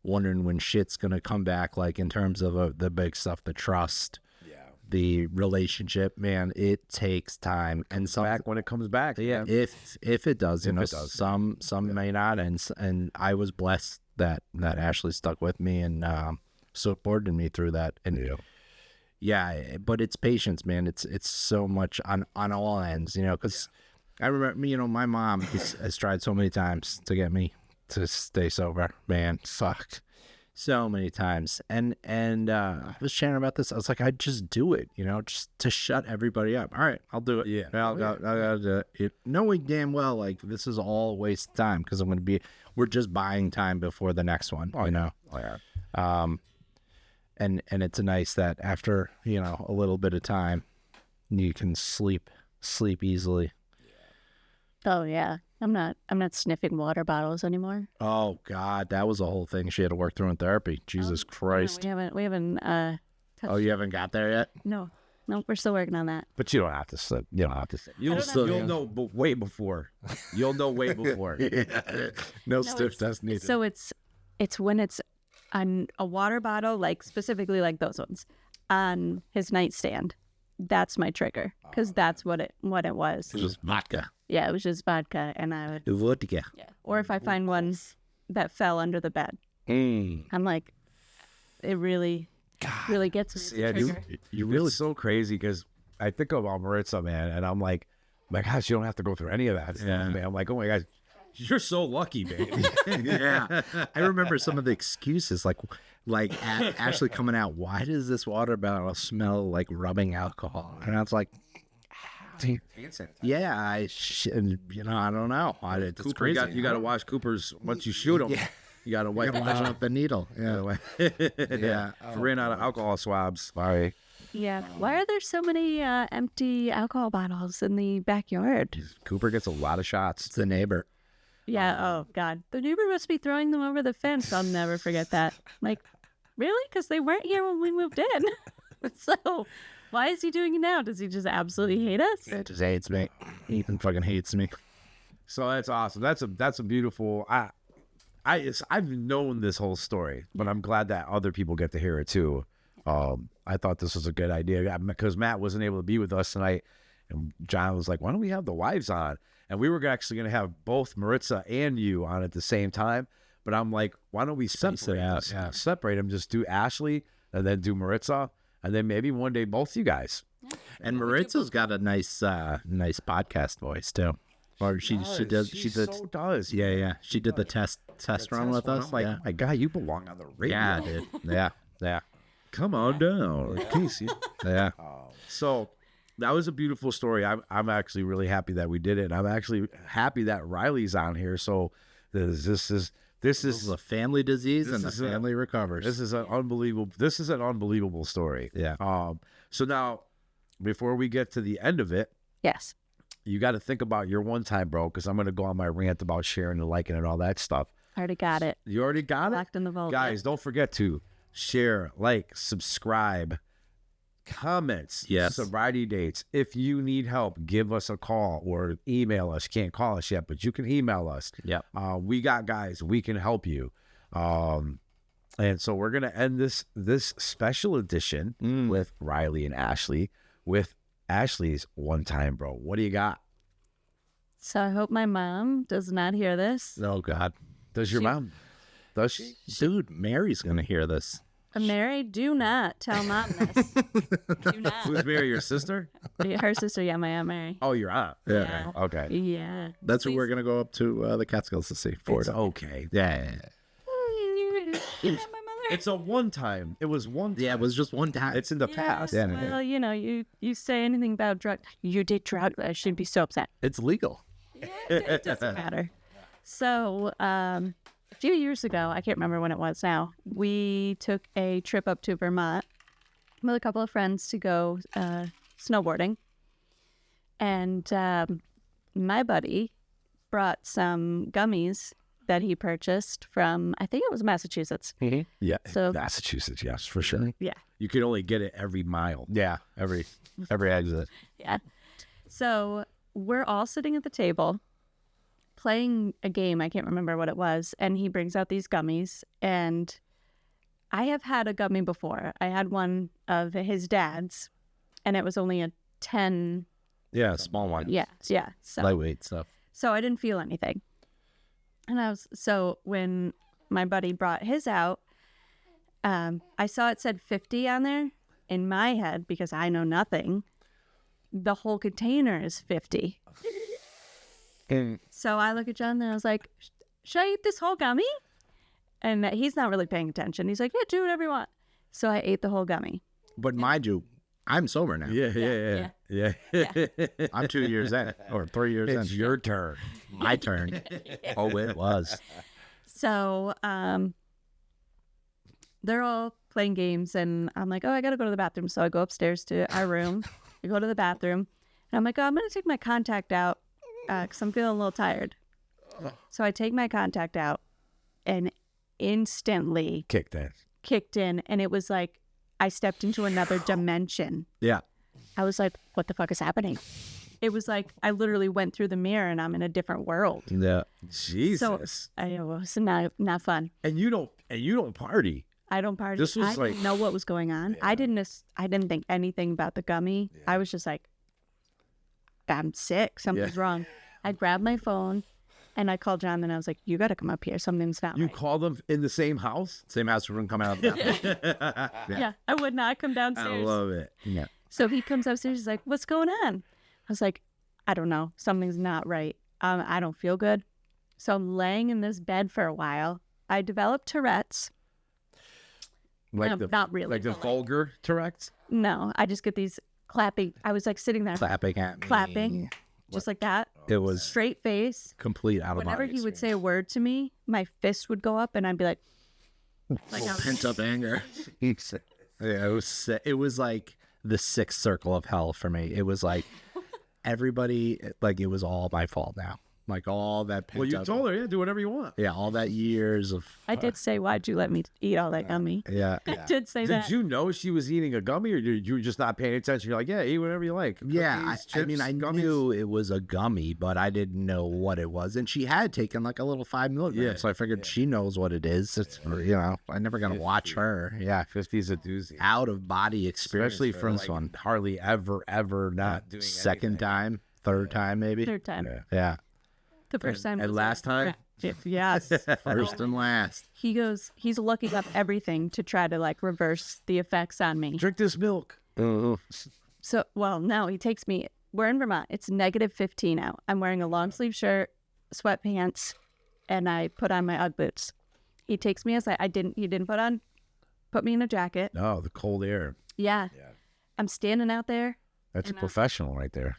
wondering when shit's gonna come back, like in terms of the big stuff, the trust, the relationship, man, it takes time, and some Back when it comes back. yeah, if it does, If it does. some may not, and I was blessed that Ashley stuck with me and supported me through that, and yeah, but it's patience, man. It's so much on all ends, because I remember, my mom has tried so many times to get me to stay sober, man. Fuck. So many times, and I was chatting about this. I was like, I'd just do it, just to shut everybody up. All right, I'll do it. Yeah. I'll do it. Knowing damn well, like, this is all a waste of time because we're just buying time before the next one. Oh yeah. And it's nice that after a little bit of time, you can sleep easily. Oh yeah, I'm not sniffing water bottles anymore. Oh God, that was a whole thing she had to work through in therapy. Jesus Christ. We haven't. Oh, you haven't got there yet? No, we're still working on that. But you don't have to sit. You don't have to sit. You'll know way before. You'll know way before. No stiff test needed. So it's when it's on a water bottle, like specifically like those ones, on his nightstand. That's my trigger because that's what it was. It was vodka. Yeah, it was just vodka, and I would. Vodka. Yeah. Or if I find one that fell under the bed, I'm like, it really gets me. Yeah, the dude. trigger. You really so crazy because I think about Maritza, man, and I'm like, my gosh, you don't have to go through any of that stuff, man. I'm like, oh my gosh, you're so lucky, baby. Yeah, I remember some of the excuses, like Ashley coming out. Why does this water bottle smell like rubbing alcohol? And I was like, yeah, I don't know. It's Cooper, crazy. you got to wash Cooper's once you shoot him. You got to wipe Line up the needle. Yeah, yeah. Ran out of alcohol swabs. Sorry. Yeah. Why are there so many empty alcohol bottles in the backyard? Cooper gets a lot of shots. it's the neighbor. Yeah. Oh God, the neighbor must be throwing them over the fence. I'll never forget that. Like, really? Because they weren't here when we moved in. So, why is he doing it now? Does he just absolutely hate us? It just hates me. Ethan fucking hates me. So that's awesome. That's a beautiful. I've known this whole story, but I'm glad that other people get to hear it too. I thought this was a good idea because Matt wasn't able to be with us tonight, and John was like, "Why don't we have the wives on?" And we were actually going to have both Maritza and you on at the same time, but I'm like, "Why don't we separate it out, this? yeah. Separate them. Just do Ashley and then do Maritza, and then maybe one day both you guys." And Maritza's got a nice podcast voice too. Or she does. She did. so does. Yeah. She did the test run with us. I'm like, yeah. "Oh my God, you belong on the radio." Yeah, dude. Yeah. Come on down, Casey. Yeah. So that was a beautiful story. I'm actually really happy that we did it. I'm actually happy that Riley's on here. So this is This is a family disease, and the is a- family recovers. this is an unbelievable story. Yeah. So now, before we get to the end of it, Yes. you got to think about your one time, bro, because I'm going to go on my rant about sharing and liking and all that stuff. Already got it. You already got it? Locked in the vault. Guys, don't forget to share, like, subscribe, comments, Yes. sobriety dates. If you need help, give us a call or email us. Can't call us yet, but you can email us. Yep. We got guys. We can help you. And so we're gonna end this special edition with Riley and Ashley with Ashley's one time, bro. What do you got? So I hope my mom does not hear this. Oh God, Does your mom? Does she? dude, Mary's gonna hear this. Mary, do not tell mom this. Do not. Who's Mary? Your sister? Her sister, yeah, my Aunt Mary. Oh, your aunt. Yeah. Okay. Yeah. That's what we're gonna go up to the Catskills to see. It's Florida. okay. Yeah. My mother. It's a one time. It was one. Yeah, it was just one time. It's in the past. Yeah. Well, you know, you say anything about drugs, you did drugs. I should be so upset. It's legal. It doesn't matter. So, a few years ago, I can't remember when it was now, we took a trip up to Vermont with a couple of friends to go snowboarding. And my buddy brought some gummies that he purchased from, I think it was Massachusetts. Yeah. So- Massachusetts, yes, for sure. Yeah. You can only get it every mile. Yeah, every exit. Yeah. So we're all sitting at the table playing a game. I can't remember what it was. And he brings out these gummies. And I have had a gummy before. I had one of his dad's, and it was only a 10. Yeah, small one. Yeah. Yeah. So, Lightweight stuff. so I didn't feel anything. And so when my buddy brought his out, I saw it said 50 on there. In my head, because I know nothing, the whole container is 50. So I look at John and I was like, should I eat this whole gummy? And he's not really paying attention. He's like, yeah, do whatever you want. So I ate the whole gummy. But mind you, I'm sober now. Yeah. I'm 2 years in, or 3 years It's in. your turn. My turn. Oh, it was. So they're all playing games, and I'm like, oh, I got to go to the bathroom. So I go upstairs to our room. I go to the bathroom, and I'm like, oh, I'm going to take my contact out because I'm feeling a little tired. So I take my contact out, and instantly Kick that. kicked in, and it was like I stepped into another dimension. Yeah. I was like, what the fuck is happening? It was like I literally went through the mirror, and I'm in a different world. Yeah. Jesus. It was not fun. and you don't party. I don't party. This was I didn't like- know what was going on. I didn't think anything about the gummy. I was just like, I'm sick. Something's wrong. I grabbed my phone And I called John and I was like, you got to come up here. Something's not You right. call them in the same house? Same house we're gonna come out of. The Yeah, I would not come I downstairs. love it. yeah. So he comes upstairs. He's like, what's going on? I was like, I don't know. Something's not right. I don't feel good. So I'm laying in this bed for a while. I developed Tourette's. Like No, not really, Like the but like- vulgar Tourette's? No, I just get these clapping. I was like sitting there Clapping at me. clapping, just like that. It was Straight face. complete out of Whenever body he would say a word to me, my fist would go up and I'd be like I was- pent up anger. Yeah, it was like the sixth circle of hell for me. It was like everybody, like it was all my fault now. Like all that pent Well, you up. told her, yeah, do whatever you want. Yeah, all that years of. I did say, why'd you let me eat all that gummy? Yeah. I did say Did that. you know she was eating a gummy, or did you just not paying attention? You're like, yeah, eat whatever you like. Yeah, Cookies, I mean, chips, I gummies. knew it was a gummy, but I didn't know what it was. And she had taken like a little 5 milligrams, Yeah, so I figured she knows what it is. It's, you know, I'm never gonna watch her. Yeah, 50's a doozy. out of body experience, Especially for for this like, one. hardly ever not doing Second anything. time, third time, maybe. Third time. Yeah, The first time. And was last time? Yes. first and last. He's looking up everything to try to like reverse the effects on me. Drink this milk. So, well, no, he takes me. We're in Vermont. It's negative 15 out. I'm wearing a long sleeve shirt, sweatpants, and I put on my UGG boots. He takes me aside. He didn't put me in a jacket. No, the cold air. Yeah. I'm standing out there. That's a professional right there.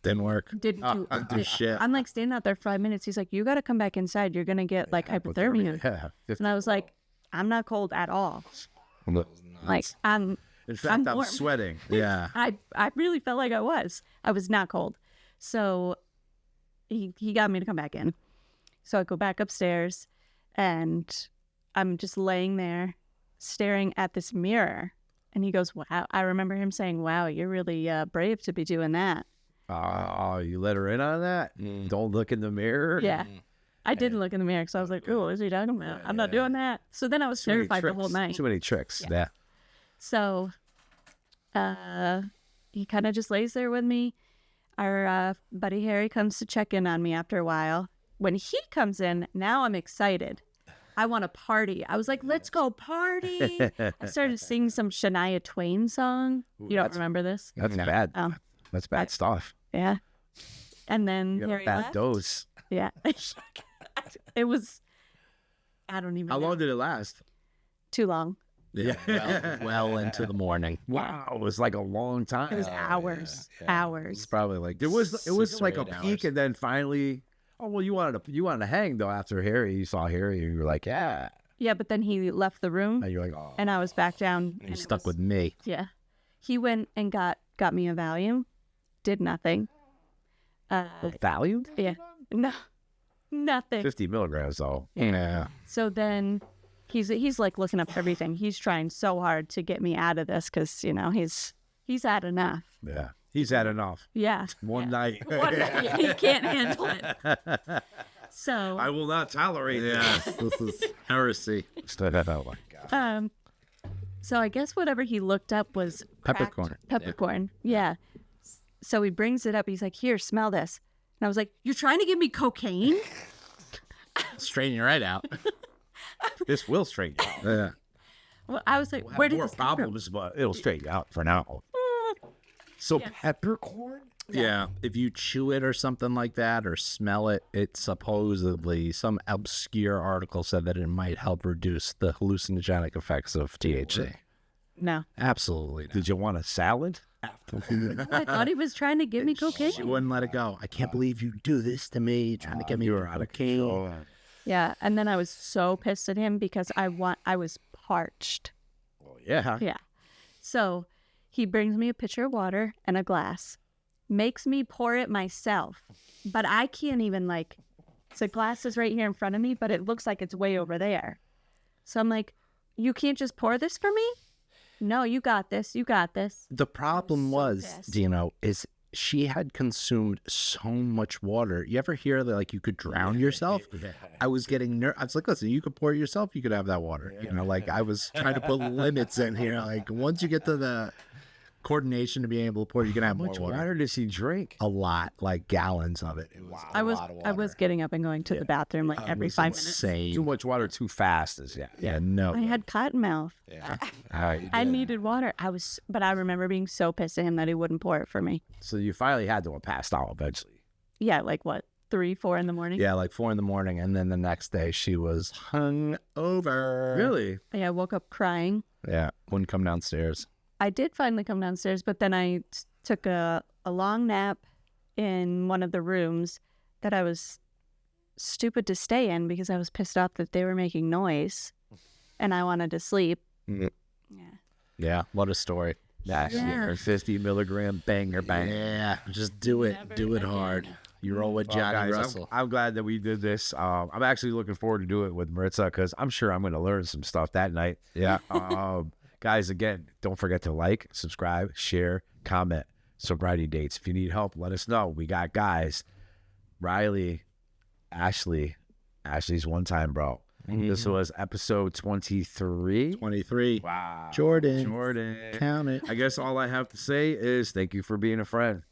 Didn't work. Didn't do Shit. I'm like standing out there 5 minutes. He's like, you got to come back inside. You're going to get like hypothermia. Yeah, 50. And I was like, I'm not cold at all. Like, In fact, I'm warm. sweating. Yeah. I really felt like I was. I was not cold. So he got me to come back in. So I go back upstairs and I'm just laying there staring at this mirror. And he goes, wow. I remember him saying, wow, you're really brave to be doing that. Oh, you let her in on that? Don't look in the mirror? Yeah. I didn't look in the mirror because I was like, oh, what is he talking about? I'm not doing that. So then I was Too many terrified the whole tricks. night. Too many tricks. Yeah. So he kind of just lays there with me. Our buddy Harry comes to check in on me after a while. When he comes in, now I'm excited. I want to party. I was like, let's go party. I started singing some Shania Twain song. You don't remember this? That's bad. Oh. That's bad stuff. Yeah. And then You got a Harry bad left. dose. Yeah. It was, I don't even How know. long did it last? Too long. Yeah. Well into the morning. Wow, it was like a long time. It was hours. It's Hours. probably like It was 6 like or a 8 peak, hours. and then finally, oh well, you wanted to hang though after Harry. You saw Harry, and you were like, yeah. Yeah, but then he left the room And you're like, oh, and I was back down. You stuck with me. Yeah. He went and got me a Valium. Did nothing. valued Yeah. No. Nothing. 50 milligrams though. Yeah. So then he's like looking up everything. He's trying so hard to get me out of this because, you know, he's had enough. Yeah, he's had enough. Yeah. One night. One night, he can't handle it. So I will not tolerate Yeah. This is heresy. Oh my god. so I guess whatever he looked up was cracked Peppercorn. Peppercorn. Yeah. So he brings it up. He's like, here, smell this. And I was like, you're trying to give me cocaine? Straighten your right out. This will straighten you out. Yeah. Well, I was like, where did More this come from? problems, but it'll straighten you out for now. So peppercorn? Yeah. If you chew it or something like that or smell it, it supposedly, some obscure article said that it might help reduce the hallucinogenic effects of THC. No. Absolutely. Not. Did you want a salad? I thought he was trying to give me cocaine. She wouldn't let it go. I can't believe you do this to me, trying to get me out of cocaine. Yeah, and then I was so pissed at him because I was parched. Yeah. Yeah. So he brings me a pitcher of water and a glass, makes me pour it myself, but I can't even the glass is right here in front of me, but it looks like it's way over there. So I'm like, you can't just pour this for me? No, you got this. You got this. The problem was, pissed. Dino, is she had consumed so much water. You ever hear that like you could drown yourself? I was getting I was like, listen, you could pour it yourself, you could have that water. You know, like I was trying to put limits in here. Like once you get to the coordination to be able to pour. You can have How more much water. water does he drink? A lot, like gallons of it. It was I was getting up and going to the bathroom like every 5 minutes. insane. Too much water too fast is Yeah, no. I had cotton mouth. I did. needed water. But I remember being so pissed at him that he wouldn't pour it for me. So you finally had to have passed out eventually. Yeah, like what, 3, 4 in the morning? Yeah, like 4 a.m, and then the next day she was hung over. Really? Yeah, I woke up crying. Yeah, wouldn't come downstairs. I did finally come downstairs, but then I took a long nap in one of the rooms that I was stupid to stay in because I was pissed off that they were making noise and I wanted to sleep. Mm. Yeah. Yeah, what a story. Yeah. 50 milligram banger bang. Yeah, just do it. Never Do it again. hard. You roll with Well, Johnny guys, Russell. I'm glad that we did this. I'm actually looking forward to do it with Maritza because I'm sure I'm going to learn some stuff that night. Yeah. Guys, again, don't forget to like, subscribe, share, comment. Sobriety dates. If you need help, let us know. We got guys. Riley, Ashley's one time, bro. This was episode 23. 23. Wow. Jordan. Jordan. Count it. I guess all I have to say is thank you for being a friend.